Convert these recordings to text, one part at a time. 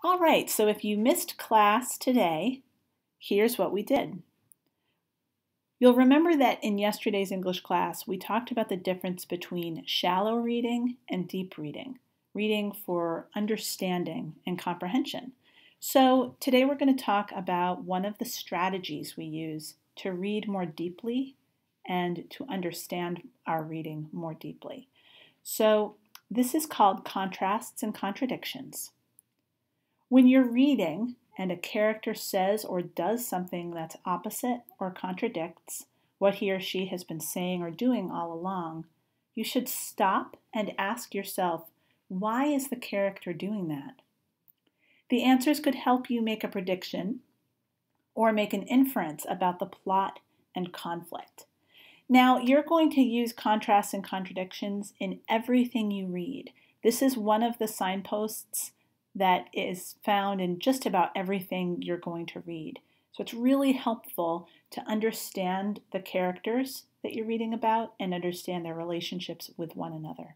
All right, so if you missed class today, here's what we did. You'll remember that in yesterday's English class, we talked about the difference between shallow reading and deep reading, reading for understanding and comprehension. So today we're going to talk about one of the strategies we use to read more deeply and to understand our reading more deeply. So this is called contrasts and contradictions. When you're reading and a character says or does something that's opposite or contradicts what he or she has been saying or doing all along, you should stop and ask yourself, why is the character doing that? The answers could help you make a prediction or make an inference about the plot and conflict. Now, you're going to use contrasts and contradictions in everything you read. This is one of the signposts that is found in just about everything you're going to read. So it's really helpful to understand the characters that you're reading about and understand their relationships with one another.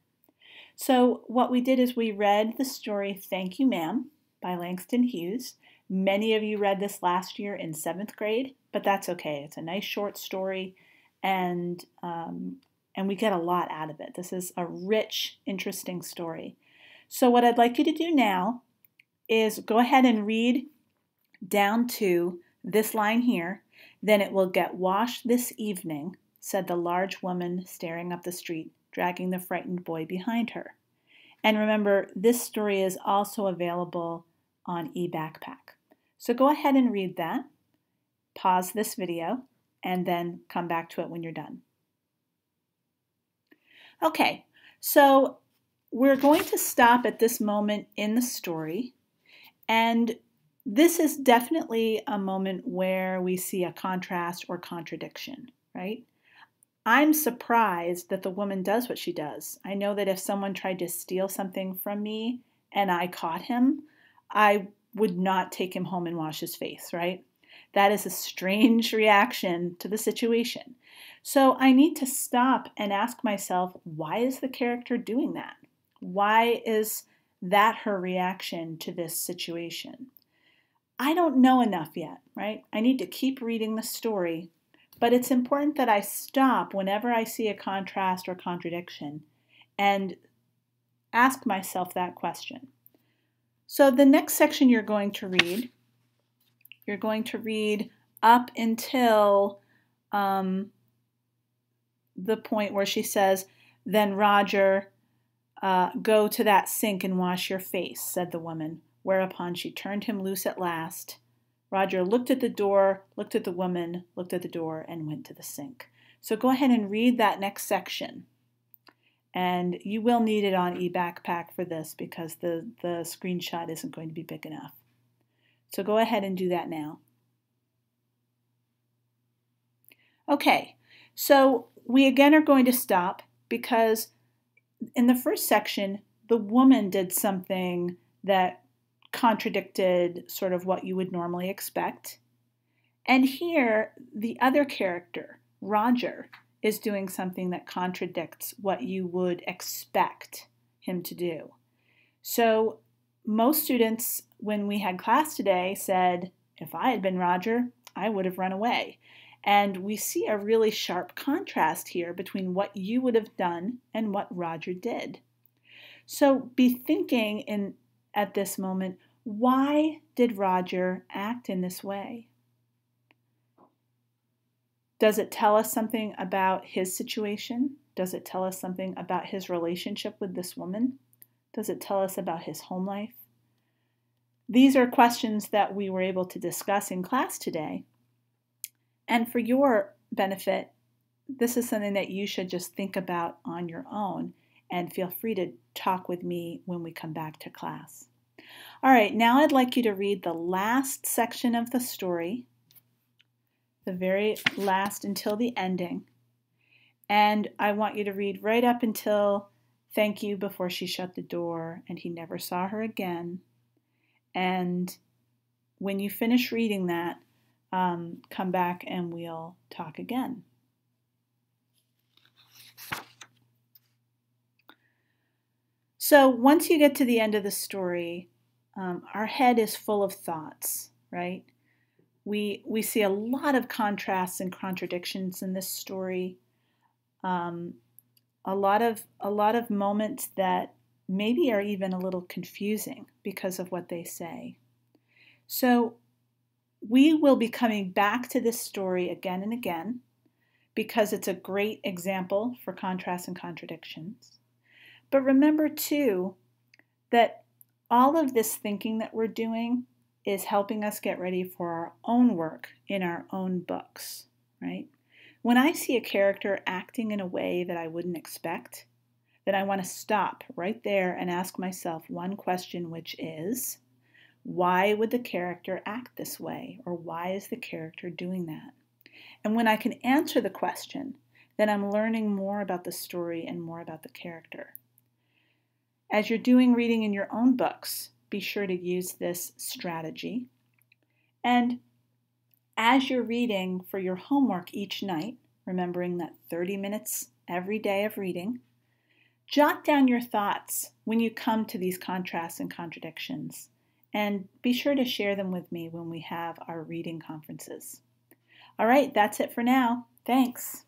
So what we did is we read the story Thank You, Ma'am by Langston Hughes. Many of you read this last year in 7th grade, but that's okay. It's a nice short story, and we get a lot out of it. This is a rich, interesting story. So what I'd like you to do now is go ahead and read down to this line here. Then it will get washed this evening, said the large woman staring up the street, dragging the frightened boy behind her. And remember, this story is also available on eBackpack. So go ahead and read that, pause this video, and then come back to it when you're done. Okay, so we're going to stop at this moment in the story. And this is definitely a moment where we see a contrast or contradiction, right? I'm surprised that the woman does what she does. I know that if someone tried to steal something from me and I caught him, I would not take him home and wash his face, right? That is a strange reaction to the situation. So I need to stop and ask myself, why is the character doing that? Why is that her reaction to this situation? I don't know enough yet, right? I need to keep reading the story, but it's important that I stop whenever I see a contrast or contradiction and ask myself that question. So the next section you're going to read up until the point where she says, then Roger, go to that sink and wash your face, said the woman, whereupon she turned him loose at last. Roger looked at the door, looked at the woman, looked at the door, and went to the sink. So go ahead and read that next section. And you will need it on eBackpack for this because the screenshot isn't going to be big enough. So go ahead and do that now. Okay, so we again are going to stop because in the first section, the woman did something that contradicted sort of what you would normally expect. And here, the other character, Roger, is doing something that contradicts what you would expect him to do. So most students, when we had class today, said, if I had been Roger, I would have run away. And we see a really sharp contrast here between what you would have done and what Roger did. So be thinking at this moment, why did Roger act in this way? Does it tell us something about his situation? Does it tell us something about his relationship with this woman? Does it tell us about his home life? These are questions that we were able to discuss in class today. And for your benefit, this is something that you should just think about on your own, and feel free to talk with me when we come back to class. All right, now I'd like you to read the last section of the story, the very last until the ending. And I want you to read right up until thank you before she shut the door and he never saw her again. And when you finish reading that, come back and we'll talk again. So once you get to the end of the story, our head is full of thoughts, right? We see a lot of contrasts and contradictions in this story. Um, a lot of moments that maybe are even a little confusing because of what they say. So we will be coming back to this story again and again because it's a great example for contrasts and contradictions. But remember too that all of this thinking that we're doing is helping us get ready for our own work in our own books, right? When I see a character acting in a way that I wouldn't expect, then I want to stop right there and ask myself one question, which is, why would the character act this way? Or why is the character doing that? And when I can answer the question, then I'm learning more about the story and more about the character. As you're doing reading in your own books, be sure to use this strategy. And as you're reading for your homework each night, remembering that 30 minutes every day of reading, jot down your thoughts when you come to these contrasts and contradictions, and be sure to share them with me when we have our reading conferences. All right, that's it for now. Thanks.